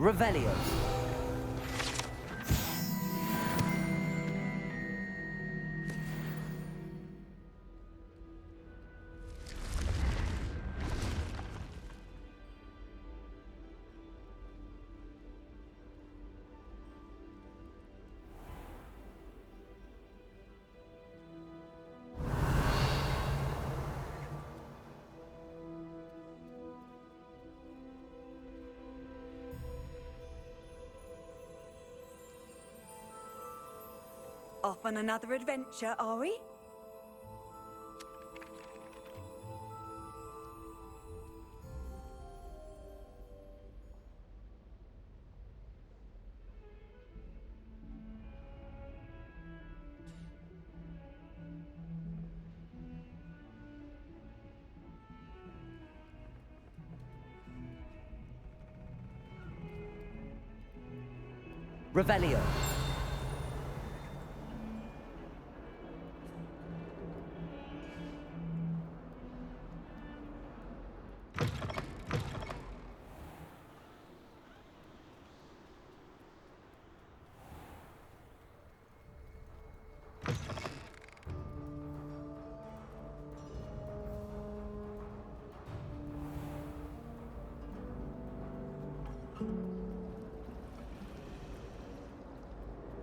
Revelio. Off on another adventure, are we? Revelio.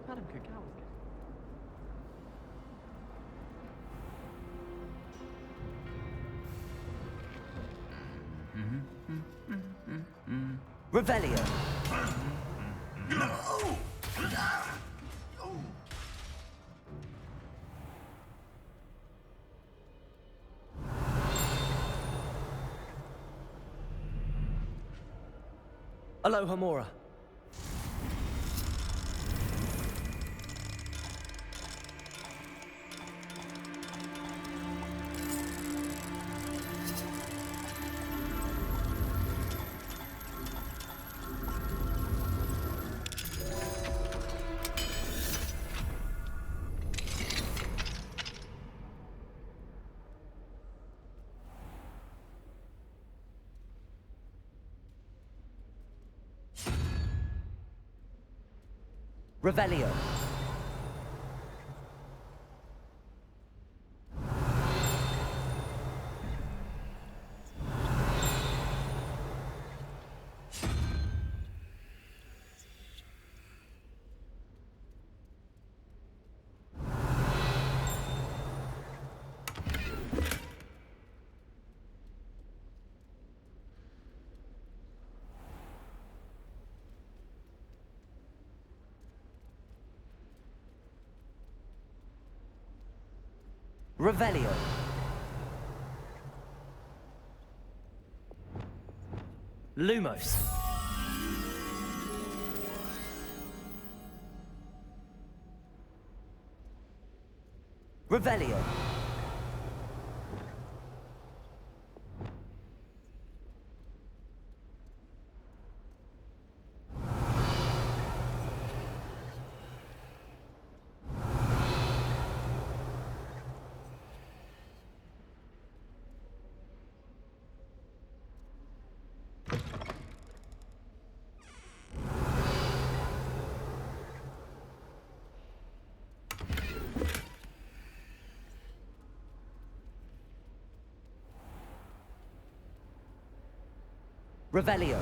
Madam Cacao was getting... Revelio. Aloha Mora. Revelio. Revelio. Lumos. Revelio. Revelio.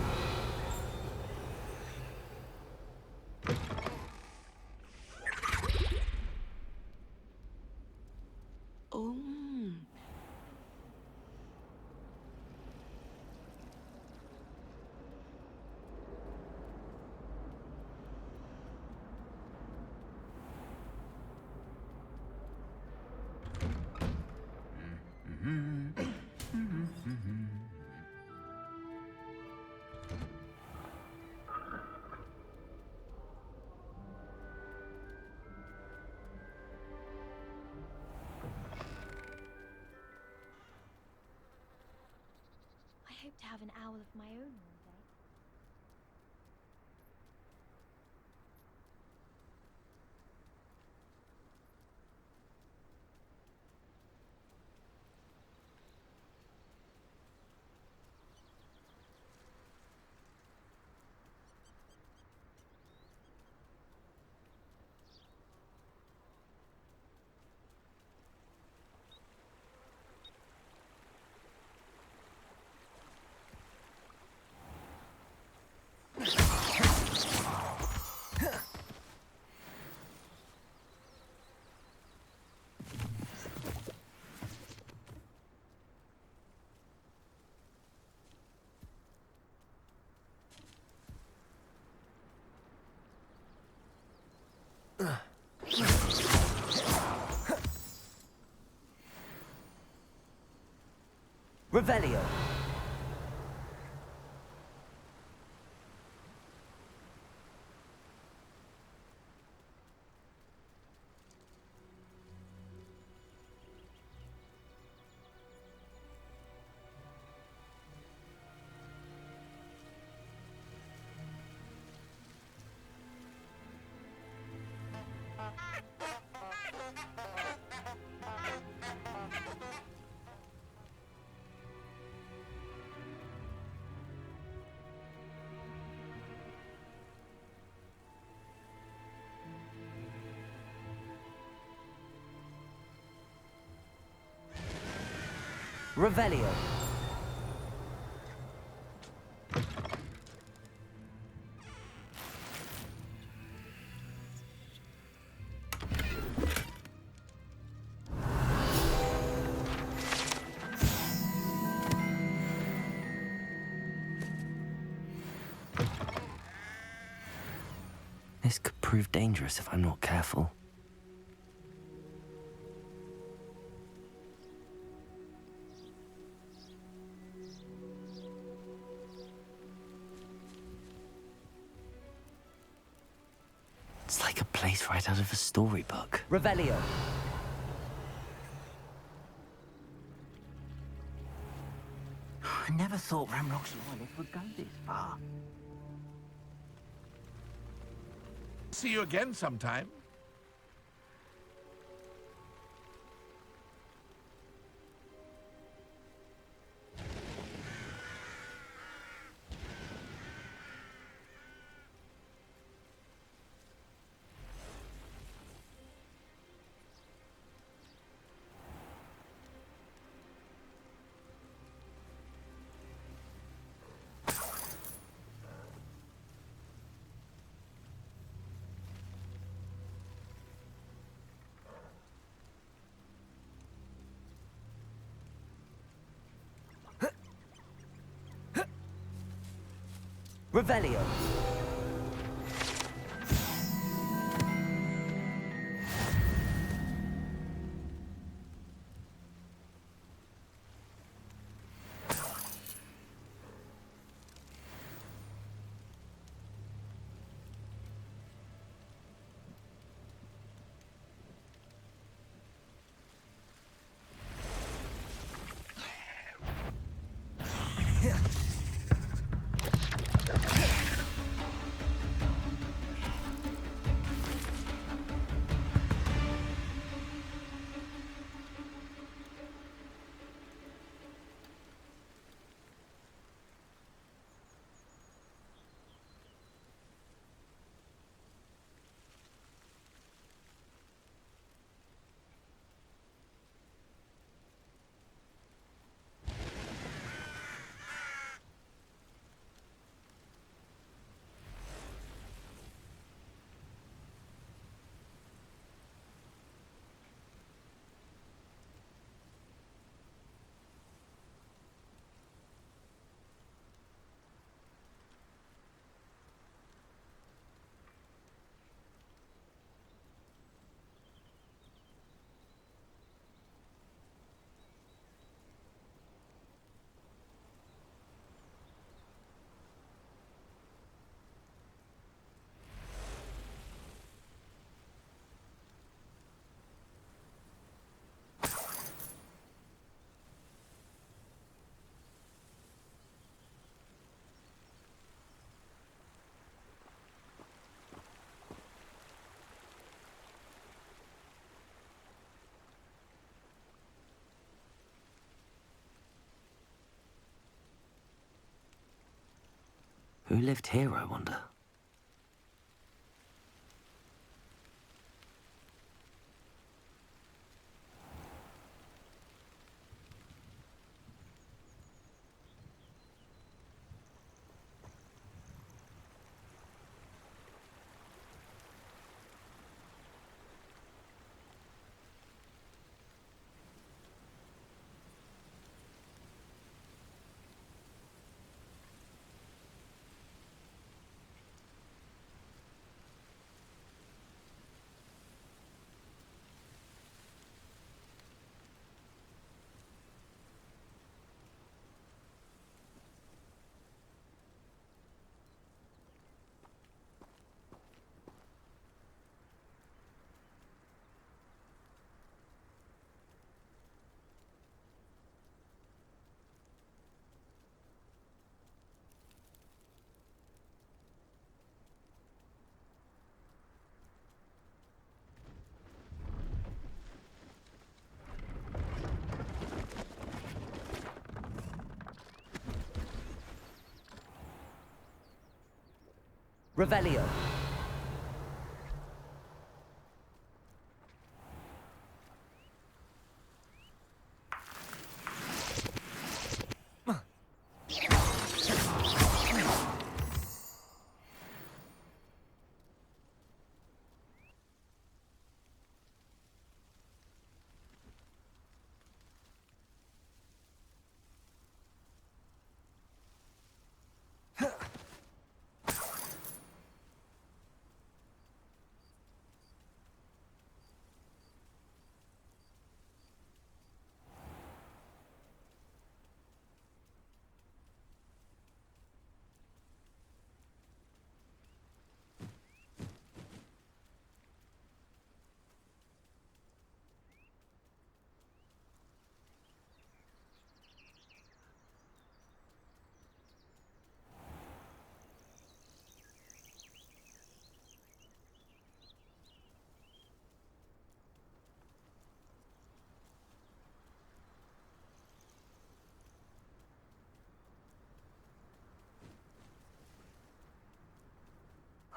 Oh. I hope to have an owl of my own one day. Revelio. Revelio. This could prove dangerous if I'm not careful. It's like a place right out of a storybook. Revelio. I never thought Ramrock's loyalty would go this far. See you again sometime. Revelio. Who lived here, I wonder? Revelio.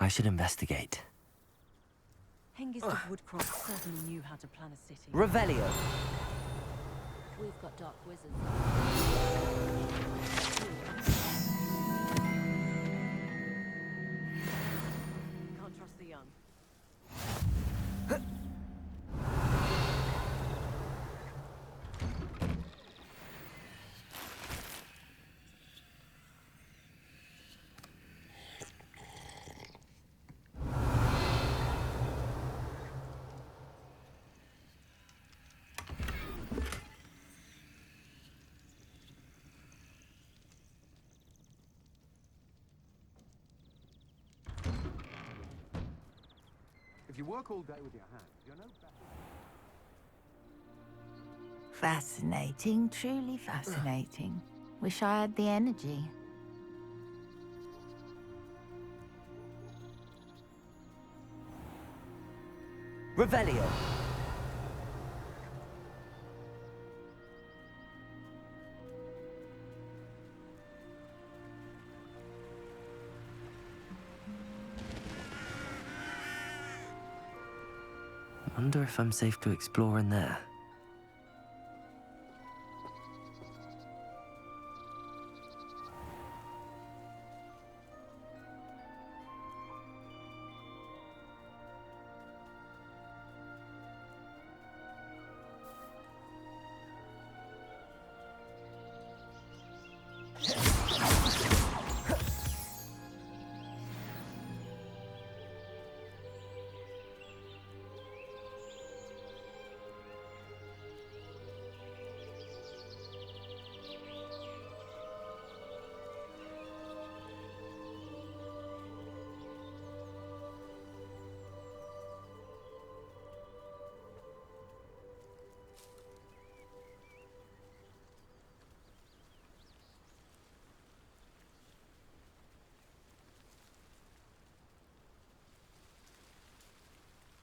I should investigate. Hengist of Woodcroft certainly knew how to plan a city. Revelio. We've got dark wizards. Can't trust the young. If you work all day with your hands, you're no better. Fascinating, truly fascinating. Wish I had the energy. Revelio. Wonder if I'm safe to explore in there.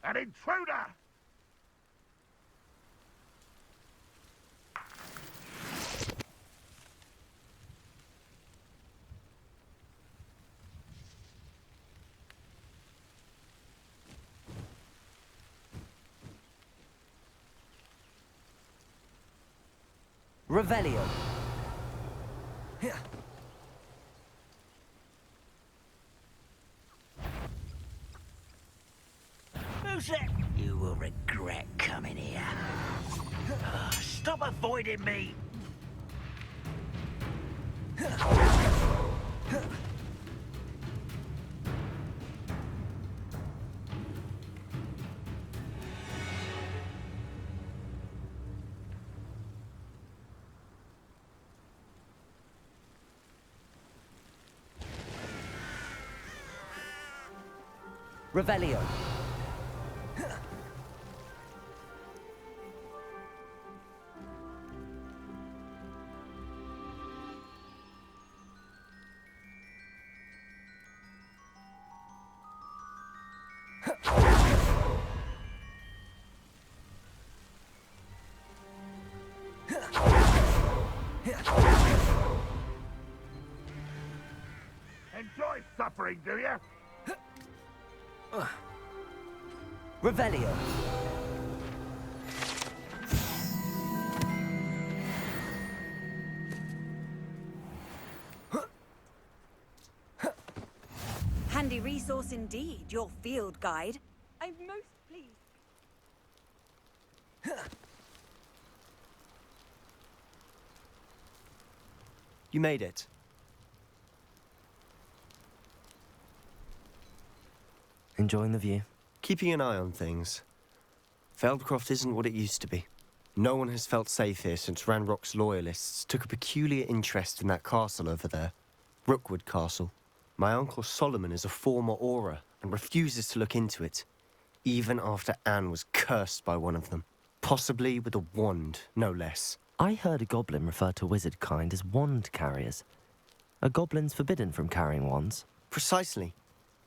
An intruder! Revelio. Who's that? You will regret coming here. Stop avoiding me! Revelio. Enjoy suffering, do you? Revelio. Handy resource indeed, your field guide. I'm most pleased. You made it. Enjoying the view? Keeping an eye on things. Feldcroft isn't what it used to be. No one has felt safe here since Ranrock's loyalists took a peculiar interest in that castle over there. Rookwood Castle. My uncle Solomon is a former Auror and refuses to look into it, even after Anne was cursed by one of them. Possibly with a wand, no less. I heard a goblin refer to wizard kind as wand carriers. Are goblins forbidden from carrying wands? Precisely.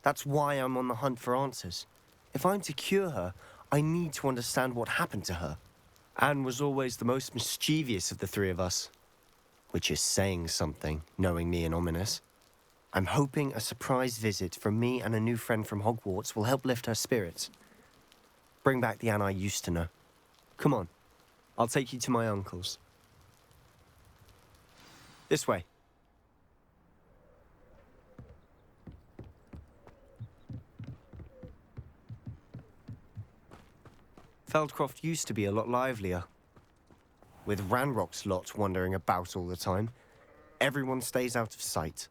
That's why I'm on the hunt for answers. If I'm to cure her, I need to understand what happened to her. Anne was always the most mischievous of the three of us. Which is saying something, knowing me and Ominous. I'm hoping a surprise visit from me and a new friend from Hogwarts will help lift her spirits. Bring back the Anne I used to know. Come on, I'll take you to my uncle's. This way. Feldcroft used to be a lot livelier. With Ranrock's lot wandering about all the time, everyone stays out of sight.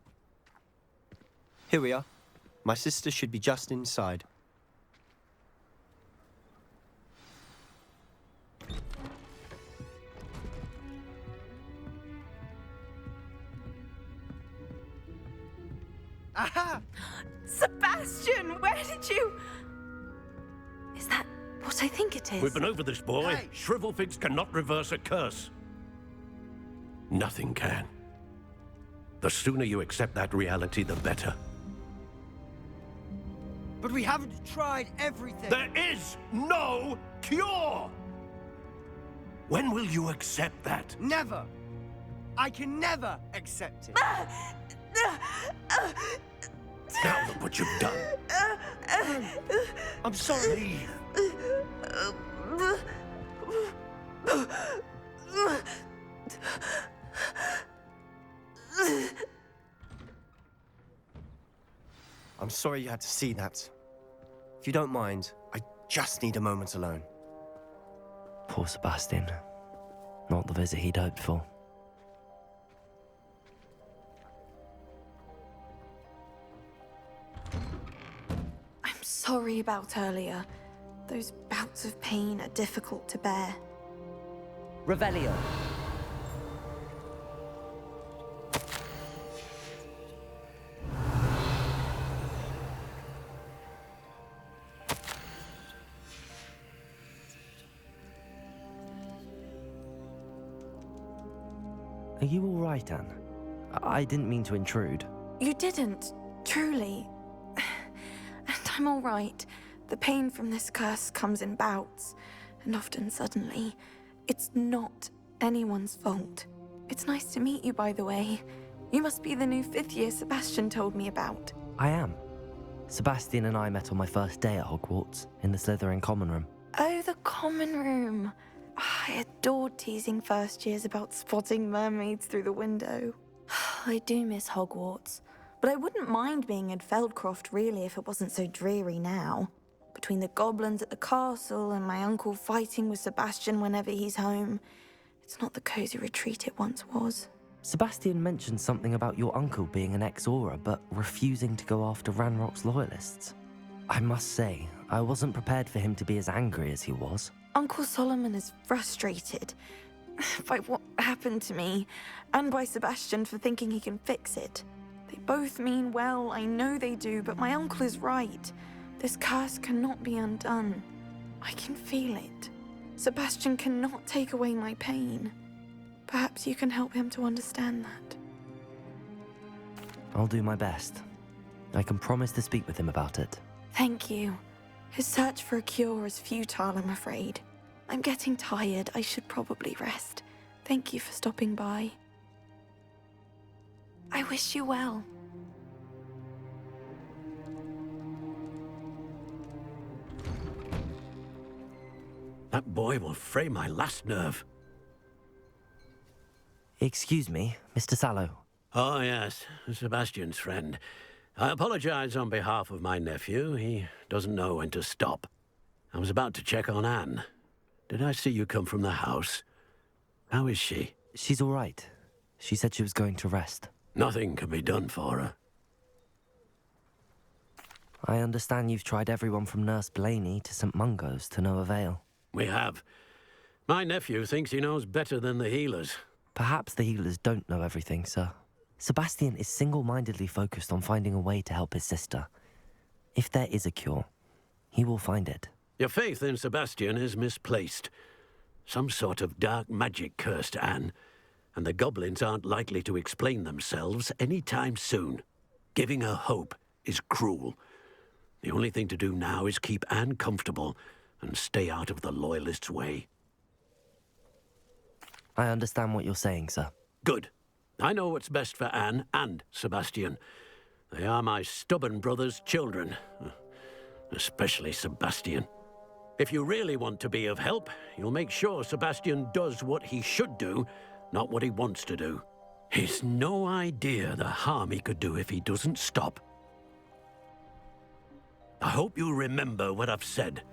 Here we are. My sister should be just inside. Aha! Sebastian, where did you... Is that what I think it is? We've been over this, boy. Hey. Shrivelfigs cannot reverse a curse. Nothing can. The sooner you accept that reality, the better. But we haven't tried everything. There is no cure! When will you accept that? Never. I can never accept it. Now look what you've done. I'm sorry. I'm sorry you had to see that. If you don't mind, I just need a moment alone. Poor Sebastian. Not the visit he'd hoped for. I'm sorry about earlier. Those bouts of pain are difficult to bear. Revelio. Are you all right, Anne? I didn't mean to intrude. You didn't, truly. And I'm all right. The pain from this curse comes in bouts, and often suddenly. It's not anyone's fault. It's nice to meet you, by the way. You must be the new 5th year Sebastian told me about. I am. Sebastian and I met on my first day at Hogwarts, in the Slytherin common room. Oh, the common room. I adored teasing first years about spotting mermaids through the window. I do miss Hogwarts, but I wouldn't mind being in Feldcroft really if it wasn't so dreary now. Between the goblins at the castle and my uncle fighting with Sebastian whenever he's home, it's not the cozy retreat it once was. Sebastian mentioned something about your uncle being an ex-Auror, but refusing to go after Ranrock's loyalists. I must say, I wasn't prepared for him to be as angry as he was. Uncle Solomon is frustrated by what happened to me, and by Sebastian for thinking he can fix it. They both mean well, I know they do, but my uncle is right. This curse cannot be undone. I can feel it. Sebastian cannot take away my pain. Perhaps you can help him to understand that. I'll do my best. I can promise to speak with him about it. Thank you. His search for a cure is futile, I'm afraid. I'm getting tired. I should probably rest. Thank you for stopping by. I wish you well. That boy will fray my last nerve. Excuse me, Mr. Sallow. Oh, yes, Sebastian's friend. I apologize on behalf of my nephew. He doesn't know when to stop. I was about to check on Anne. Did I see you come from the house? How is she? She's all right. She said she was going to rest. Nothing can be done for her. I understand you've tried everyone from Nurse Blaney to St. Mungo's to no avail. We have. My nephew thinks he knows better than the healers. Perhaps the healers don't know everything, sir. Sebastian is single-mindedly focused on finding a way to help his sister. If there is a cure, he will find it. Your faith in Sebastian is misplaced. Some sort of dark magic cursed Anne, and the goblins aren't likely to explain themselves any time soon. Giving her hope is cruel. The only thing to do now is keep Anne comfortable and stay out of the Loyalists' way. I understand what you're saying, sir. Good. I know what's best for Anne and Sebastian. They are my stubborn brother's children. Especially Sebastian. If you really want to be of help, you'll make sure Sebastian does what he should do, not what he wants to do. He's no idea the harm he could do if he doesn't stop. I hope you remember what I've said.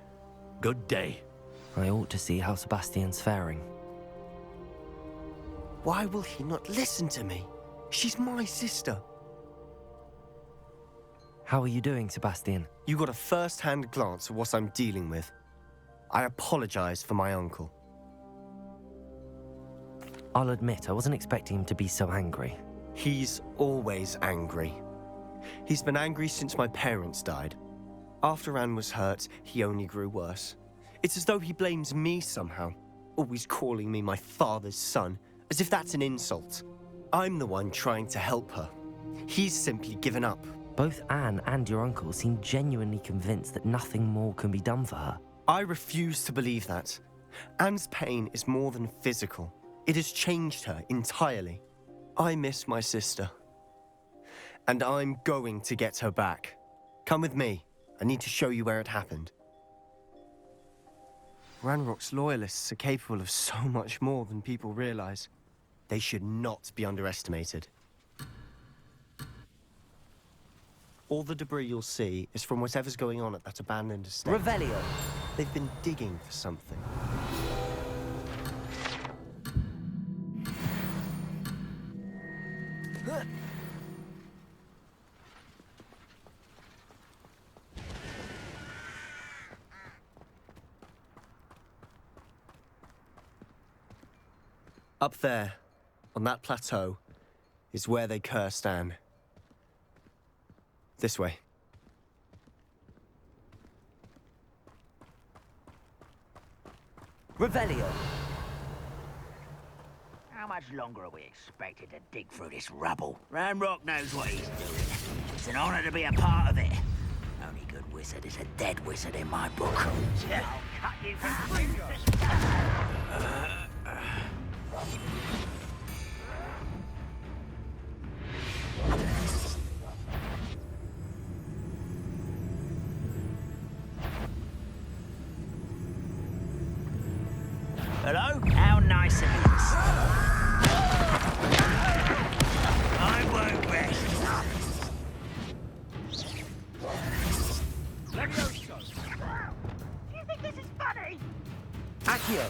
Good day. I ought to see how Sebastian's faring. Why will he not listen to me? She's my sister. How are you doing, Sebastian? You got a first-hand glance at what I'm dealing with. I apologize for my uncle. I'll admit, I wasn't expecting him to be so angry. He's always angry. He's been angry since my parents died. After Anne was hurt, he only grew worse. It's as though he blames me somehow, always calling me my father's son, as if that's an insult. I'm the one trying to help her. He's simply given up. Both Anne and your uncle seem genuinely convinced that nothing more can be done for her. I refuse to believe that. Anne's pain is more than physical. It has changed her entirely. I miss my sister. And I'm going to get her back. Come with me. I need to show you where it happened. Ranrock's Loyalists are capable of so much more than people realize. They should not be underestimated. All the debris you'll see is from whatever's going on at that abandoned estate. Revelio! They've been digging for something. Up there, on that plateau, is where they cursed Anne. This way. Revelio! How much longer are we expected to dig through this rubble? Ranrock knows what he's doing. It's an honor to be a part of it. Only good wizard is a dead wizard in my book. I'll cut you Hello? How nice of you. I won't rest. Do you think this is funny? Accio!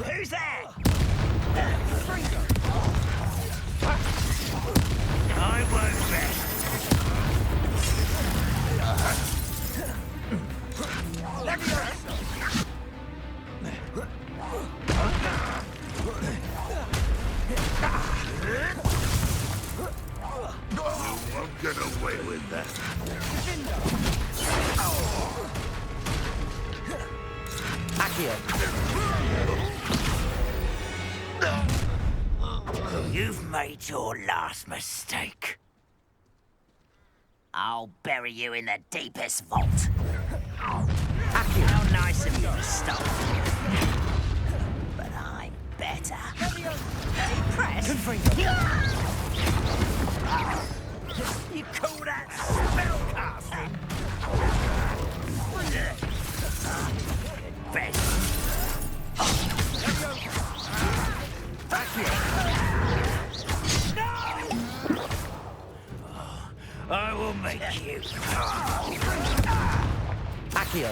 Who's there? I won't rest. You won't get away with that. You've made your last mistake. I'll bury you in the deepest vault. How nice of you to stop. But I'm better. Impressed? You call that spellcasting? Best. No! I will make you. Accio.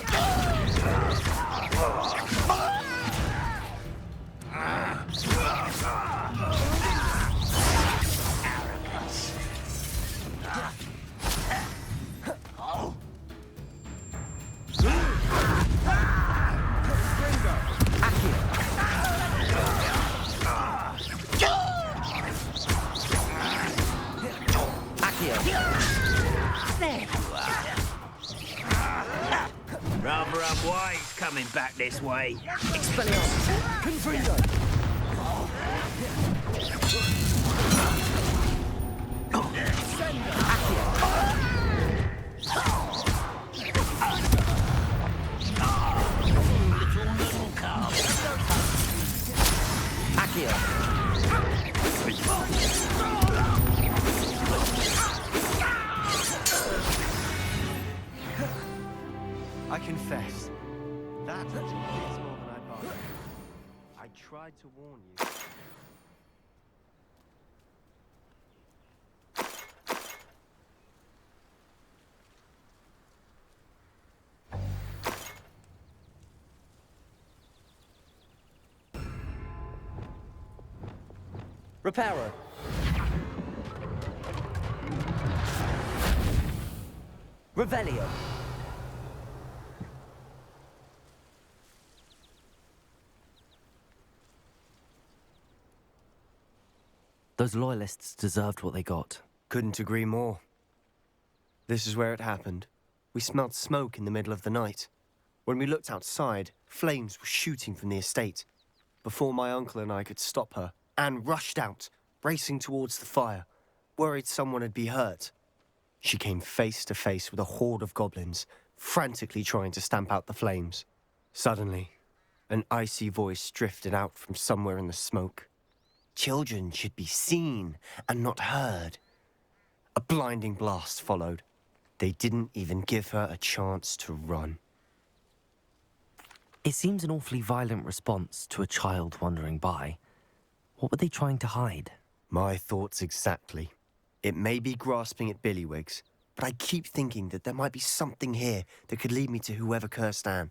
Rather unwise coming back this way. Expelliarmus. Confringo. I confess, that was a bit more than I bargained. I tried to warn you. Reparo. Revelio. Those loyalists deserved what they got. Couldn't agree more. This is where it happened. We smelled smoke in the middle of the night. When we looked outside, flames were shooting from the estate. Before my uncle and I could stop her, Anne rushed out, racing towards the fire, worried someone had been hurt. She came face to face with a horde of goblins, frantically trying to stamp out the flames. Suddenly, an icy voice drifted out from somewhere in the smoke. Children should be seen and not heard. A blinding blast followed. They didn't even give her a chance to run. It seems an awfully violent response to a child wandering by. What were they trying to hide? My thoughts exactly. It may be grasping at Billywigs, but I keep thinking that there might be something here that could lead me to whoever cursed Anne.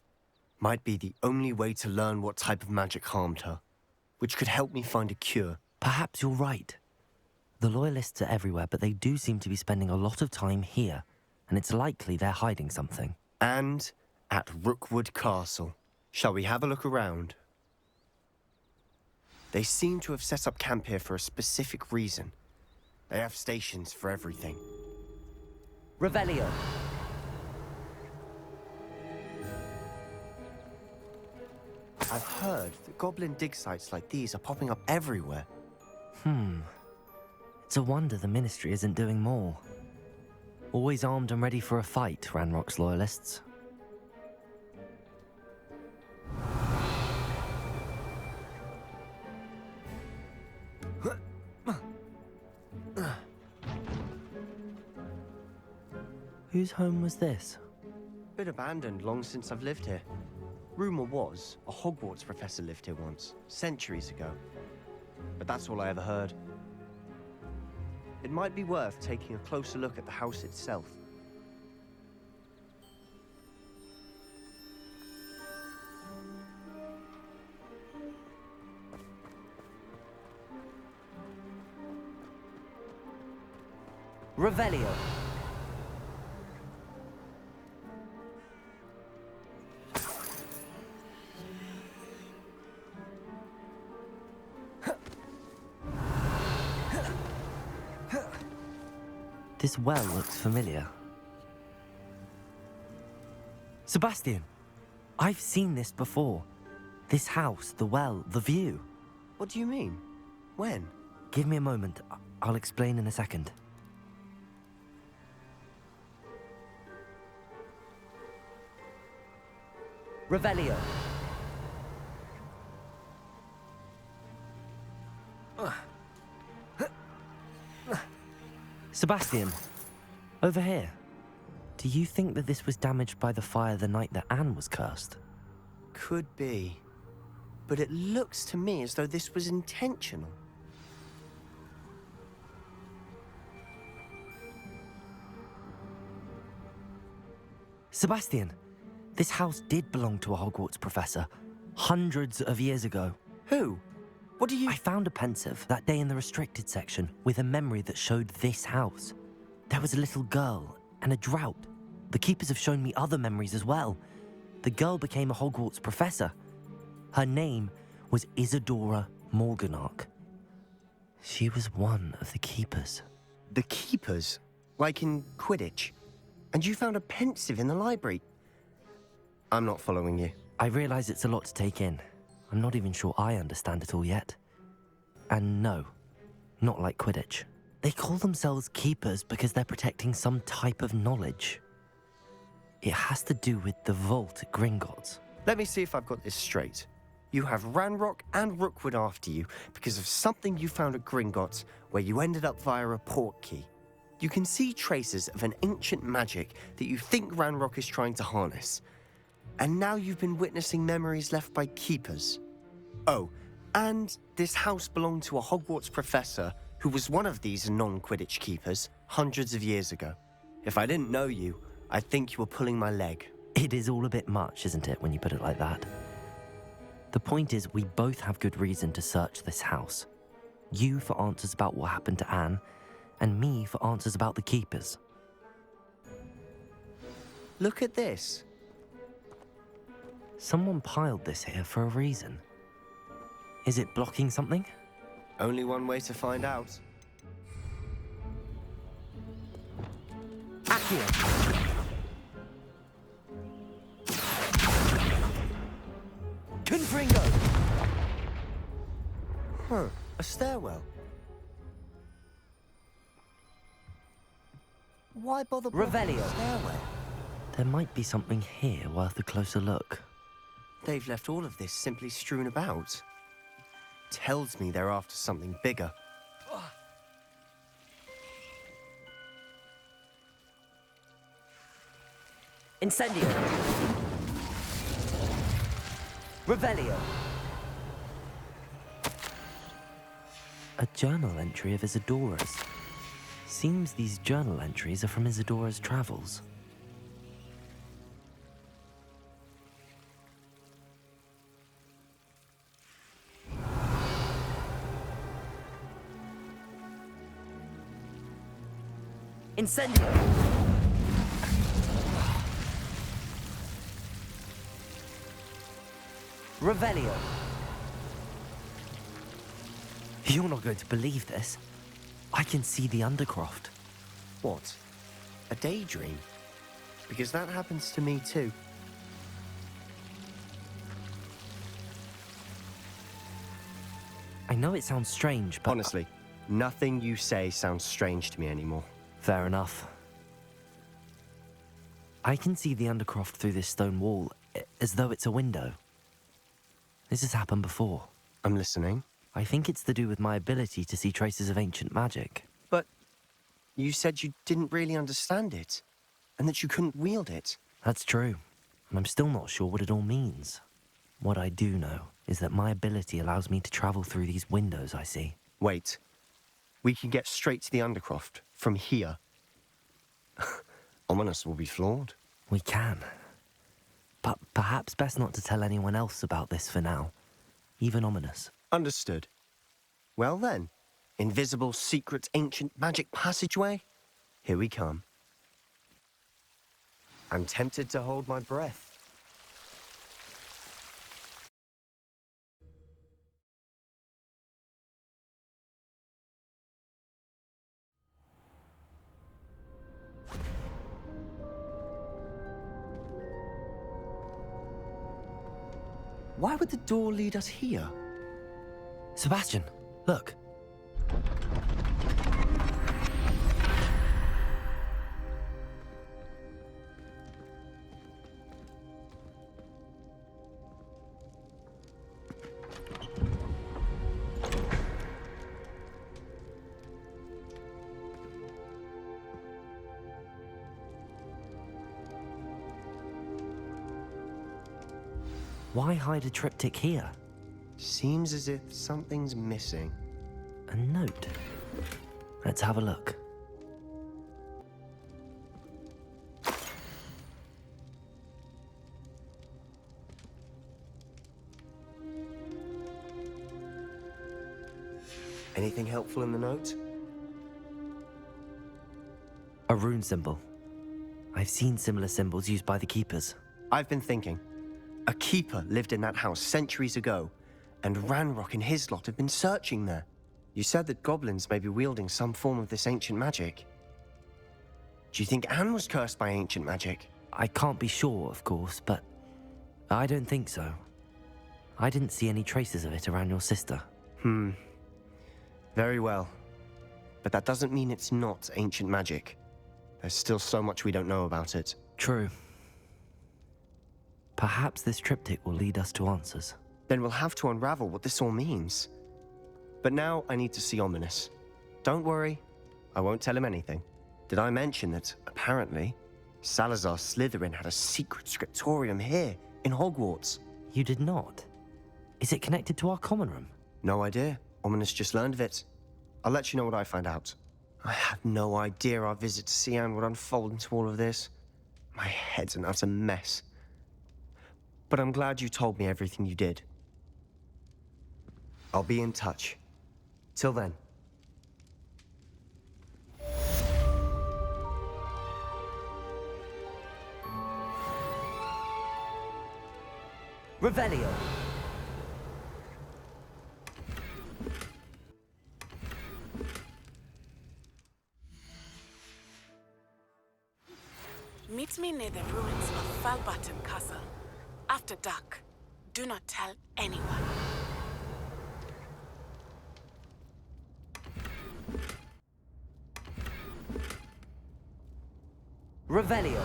Might be the only way to learn what type of magic harmed her, which could help me find a cure. Perhaps you're right. The Loyalists are everywhere, but they do seem to be spending a lot of time here, and it's likely they're hiding something. And at Rookwood Castle. Shall we have a look around? They seem to have set up camp here for a specific reason. They have stations for everything. Revelio. I've heard that goblin dig sites like these are popping up everywhere. It's a wonder the Ministry isn't doing more. Always armed and ready for a fight, Ranrock's Loyalists. Whose home was this? Been abandoned long since I've lived here. Rumor was a Hogwarts professor lived here once, centuries ago. But that's all I ever heard. It might be worth taking a closer look at the house itself. Revelio. This well looks familiar. Sebastian, I've seen this before. This house, the well, the view. What do you mean? When? Give me a moment. I'll explain in a second. Revelio. Sebastian, over here. Do you think that this was damaged by the fire the night that Anne was cursed? Could be. But it looks to me as though this was intentional. Sebastian, this house did belong to a Hogwarts professor, hundreds of years ago. Who? What do you... I found a pensive that day in the restricted section with a memory that showed this house. There was a little girl and a drought. The keepers have shown me other memories as well. The girl became a Hogwarts professor. Her name was Isadora Morganach. She was one of the keepers. The keepers? Like in Quidditch? And you found a pensive in the library? I'm not following you. I realize it's a lot to take in. I'm not even sure I understand it all yet. And no, not like Quidditch. They call themselves keepers because they're protecting some type of knowledge. It has to do with the vault at Gringotts. Let me see if I've got this straight. You have Ranrock and Rookwood after you because of something you found at Gringotts where you ended up via a portkey. You can see traces of an ancient magic that you think Ranrock is trying to harness. And now you've been witnessing memories left by keepers. Oh, and this house belonged to a Hogwarts professor who was one of these non-Quidditch keepers hundreds of years ago. If I didn't know you, I'd think you were pulling my leg. It is all a bit much, isn't it, when you put it like that? The point is, we both have good reason to search this house. You for answers about what happened to Anne, and me for answers about the keepers. Look at this. Someone piled this here for a reason. Is it blocking something? Only one way to find out. Accio! Confringo! Huh, a stairwell. Why bother blocking Revelio. a stairwell? There might be something here worth a closer look. They've left all of this simply strewn about. Tells me they're after something bigger. Incendio! Revelio! A journal entry of Isadora's. Seems these journal entries are from Isadora's travels. Incendio! Revelio! You're not going to believe this. I can see the Undercroft. What? A daydream? Because that happens to me too. I know it sounds strange, but... Honestly, nothing you say sounds strange to me anymore. Fair enough. I can see the Undercroft through this stone wall, as though it's a window. This has happened before. I'm listening. I think it's to do with my ability to see traces of ancient magic. But you said you didn't really understand it, and that you couldn't wield it. That's true, and I'm still not sure what it all means. What I do know is that my ability allows me to travel through these windows I see. Wait. We can get straight to the Undercroft from here. Ominous will be flawed. We can. But perhaps best not to tell anyone else about this for now. Even Ominous. Understood. Well then, invisible, secret, ancient magic passageway? Here we come. I'm tempted to hold my breath. Why would the door lead us here? Sebastian, look. Why hide a triptych here? Seems as if something's missing. A note. Let's have a look. Anything helpful in the note? A rune symbol. I've seen similar symbols used by the keepers. I've been thinking. A keeper lived in that house centuries ago, and Ranrock and his lot have been searching there. You said that goblins may be wielding some form of this ancient magic. Do you think Anne was cursed by ancient magic? I can't be sure, of course, but I don't think so. I didn't see any traces of it around your sister. Very well. But that doesn't mean it's not ancient magic. There's still so much we don't know about it. True. Perhaps this triptych will lead us to answers. Then we'll have to unravel what this all means. But now I need to see Ominous. Don't worry, I won't tell him anything. Did I mention that, apparently, Salazar Slytherin had a secret scriptorium here, in Hogwarts? You did not? Is it connected to our common room? No idea. Ominous just learned of it. I'll let you know what I find out. I had no idea our visit to see Anne would unfold into all of this. My head's an utter mess. But I'm glad you told me everything you did. I'll be in touch. Till then. Revelio. Meet me near the ruins of Falbaton Castle. After dark. Do not tell anyone. Revelio.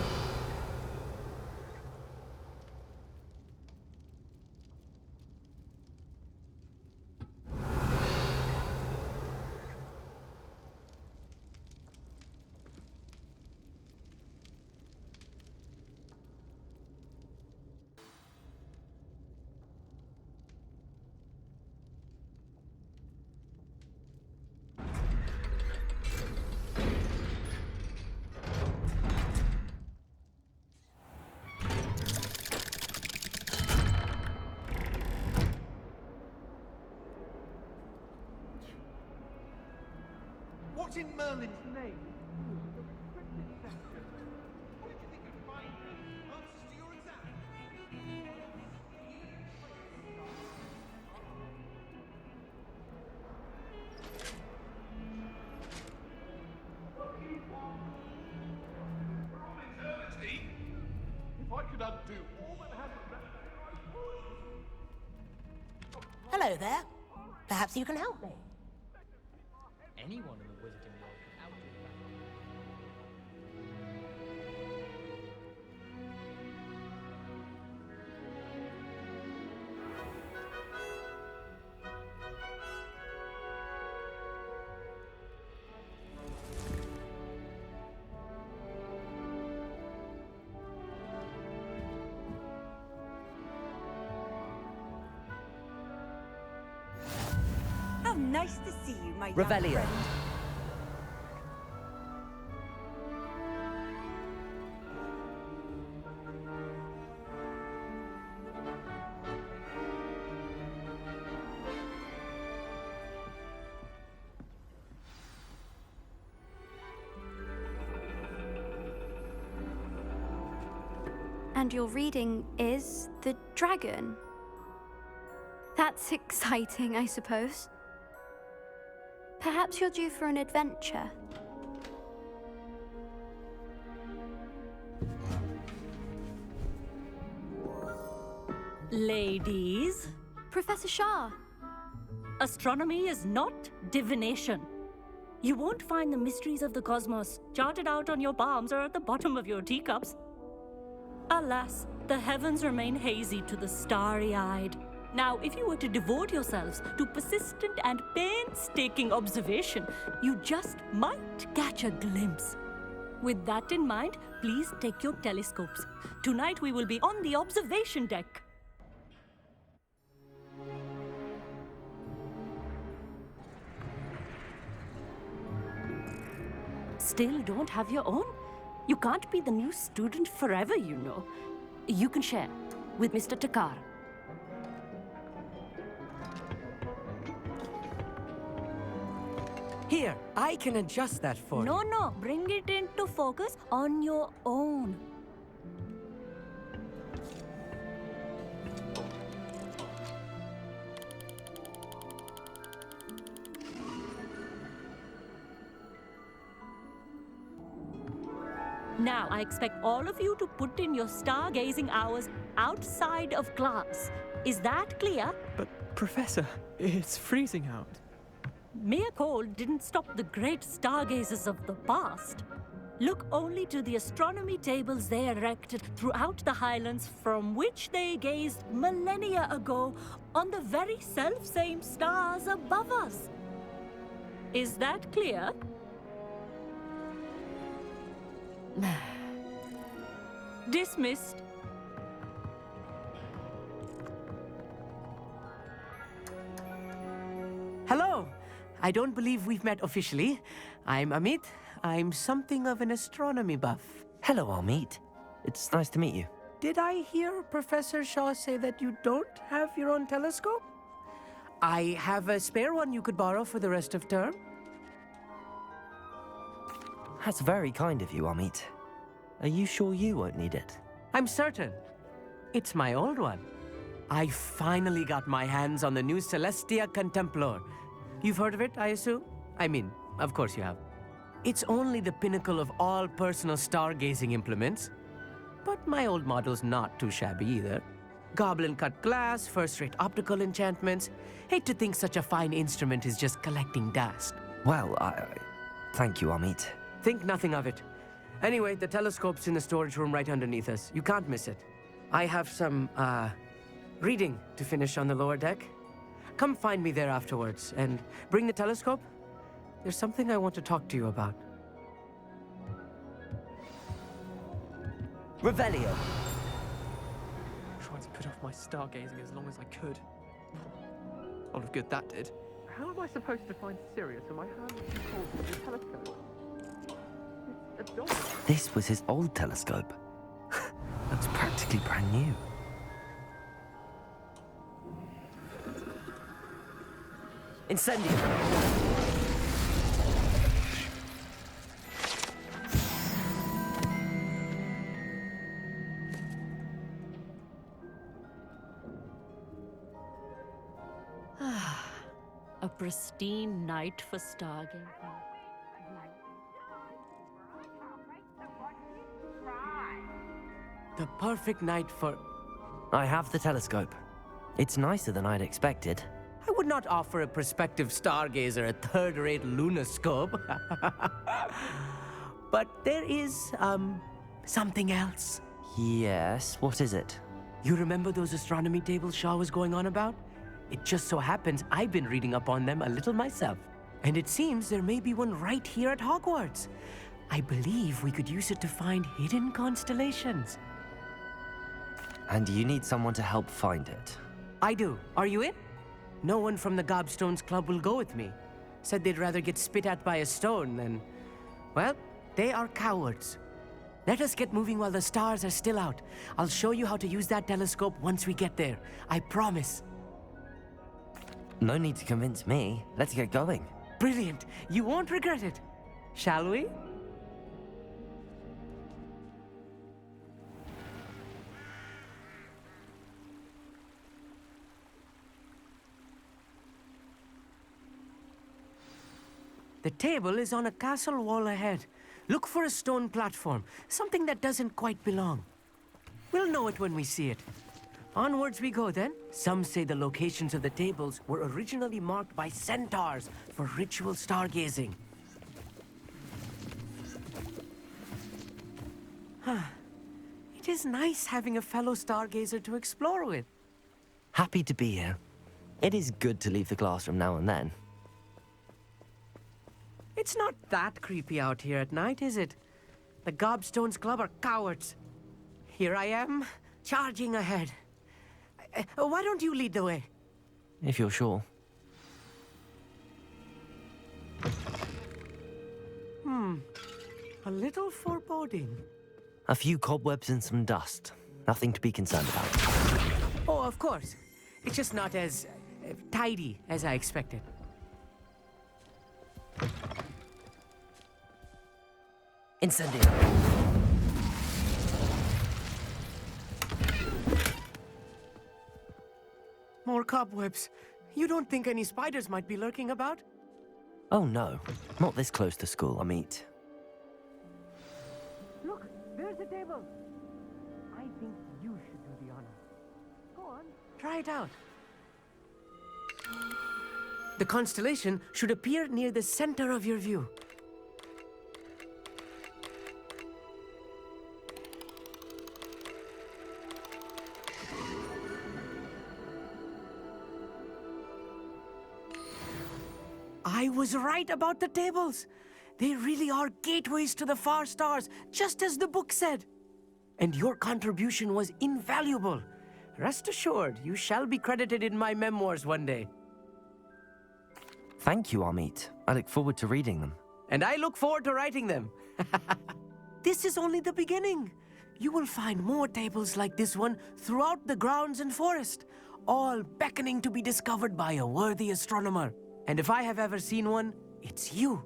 What in Merlin's name? The restricted section. What did you think you'd find? Answers to your exam? If I could undo all that happened back there, I would. Hello there. Perhaps you can help me. Anyone in the wizarding world can outdo that. How nice to see you, my young Revelio. friend. And your reading is the dragon. That's exciting, I suppose. Perhaps you're due for an adventure. Ladies, Professor Shah. astronomy is not divination. You won't find the mysteries of the cosmos charted out on your palms or at the bottom of your teacups. Alas, the heavens remain hazy to the starry-eyed. Now, if you were to devote yourselves to persistent and painstaking observation, you just might catch a glimpse. With that in mind, please take your telescopes. Tonight we will be on the observation deck. still don't have your own? You can't be the new student forever, you know. You can share with Mr. Takar. Here, I can adjust that for you. No, bring it into focus on your own. Now, I expect all of you to put in your stargazing hours outside of class. Is that clear? But, Professor, it's freezing out. Mere cold didn't stop the great stargazers of the past. Look only to the astronomy tables they erected throughout the highlands from which they gazed millennia ago on the very self-same stars above us. Is that clear? Dismissed. Hello. I don't believe we've met officially. I'm Amit. I'm something of an astronomy buff. Hello, Amit. It's nice to meet you. Did I hear Professor Shaw say that you don't have your own telescope? I have a spare one you could borrow for the rest of term. That's very kind of you, Amit. Are you sure you won't need it? I'm certain. It's my old one. I finally got my hands on the new Celestia Contemplar. You've heard of it, I assume? I mean, of course you have. It's only the pinnacle of all personal stargazing implements. But my old model's not too shabby either. Goblin-cut glass, first-rate optical enchantments. Hate to think such a fine instrument is just collecting dust. Well, thank you, Amit. Think nothing of it. Anyway, the telescope's in the storage room right underneath us. You can't miss it. I have some, reading to finish on the lower deck. Come find me there afterwards, and bring the telescope. There's something I want to talk to you about. Revelio. Tried to put off my stargazing as long as I could. A lot of good that did. How am I supposed to find Sirius when my hand is too cold with the telescope? It's a dog. This was his old telescope. Looks practically brand new. Incendio! A pristine night for stargazing. The perfect night for... I have the telescope. It's nicer than I'd expected. I would not offer a prospective stargazer a third-rate lunoscope. But there is, something else. Yes, what is it? You remember those astronomy tables Shaw was going on about? It just so happens I've been reading up on them a little myself. And it seems there may be one right here at Hogwarts. I believe we could use it to find hidden constellations. And you need someone to help find it. I do. Are you in? No one from the Gobstones Club will go with me. Said they'd rather get spit at by a stone than... Well, they are cowards. Let us get moving while the stars are still out. I'll show you how to use that telescope once we get there. I promise. No need to convince me. Let's get going. Brilliant. You won't regret it. Shall we? The table is on a castle wall ahead. Look for a stone platform, something that doesn't quite belong. We'll know it when we see it. Onwards we go then. Some say the locations of the tables were originally marked by centaurs for ritual stargazing. It is nice having a fellow stargazer to explore with. Happy to be here. It is good to leave the classroom now and then. It's not that creepy out here at night, is it? The Gobstones Club are cowards. Here I am, charging ahead. Why don't you lead the way? If you're sure. A little foreboding. A few cobwebs and some dust. Nothing to be concerned about. Oh, of course. It's just not as tidy as I expected. Incendio. More cobwebs. You don't think any spiders might be lurking about? Oh no, not this close to school, Amit. Look, there's a table. I think you should do the honor. Go on, try it out. The constellation should appear near the center of your view. I was right about the tables. They really are gateways to the far stars, just as the book said. And your contribution was invaluable. Rest assured, you shall be credited in my memoirs one day. Thank you, Amit. I look forward to reading them. And I look forward to writing them. This is only the beginning. You will find more tables like this one throughout the grounds and forest, all beckoning to be discovered by a worthy astronomer. And if I have ever seen one, it's you.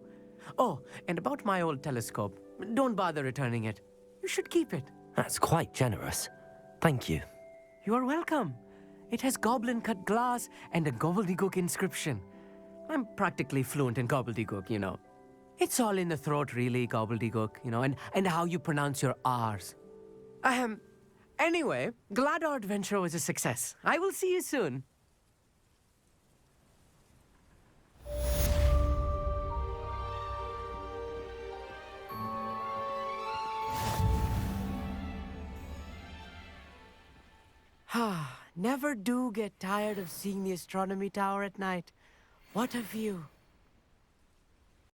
Oh, and about my old telescope, don't bother returning it. You should keep it. That's quite generous. Thank you. You are welcome. It has goblin-cut glass and a gobbledygook inscription. I'm practically fluent in gobbledygook, you know. It's all in the throat, really, gobbledygook, you know, and how you pronounce your R's. Anyway, glad our adventure was a success. I will see you soon. Never do get tired of seeing the astronomy tower at night. What a view.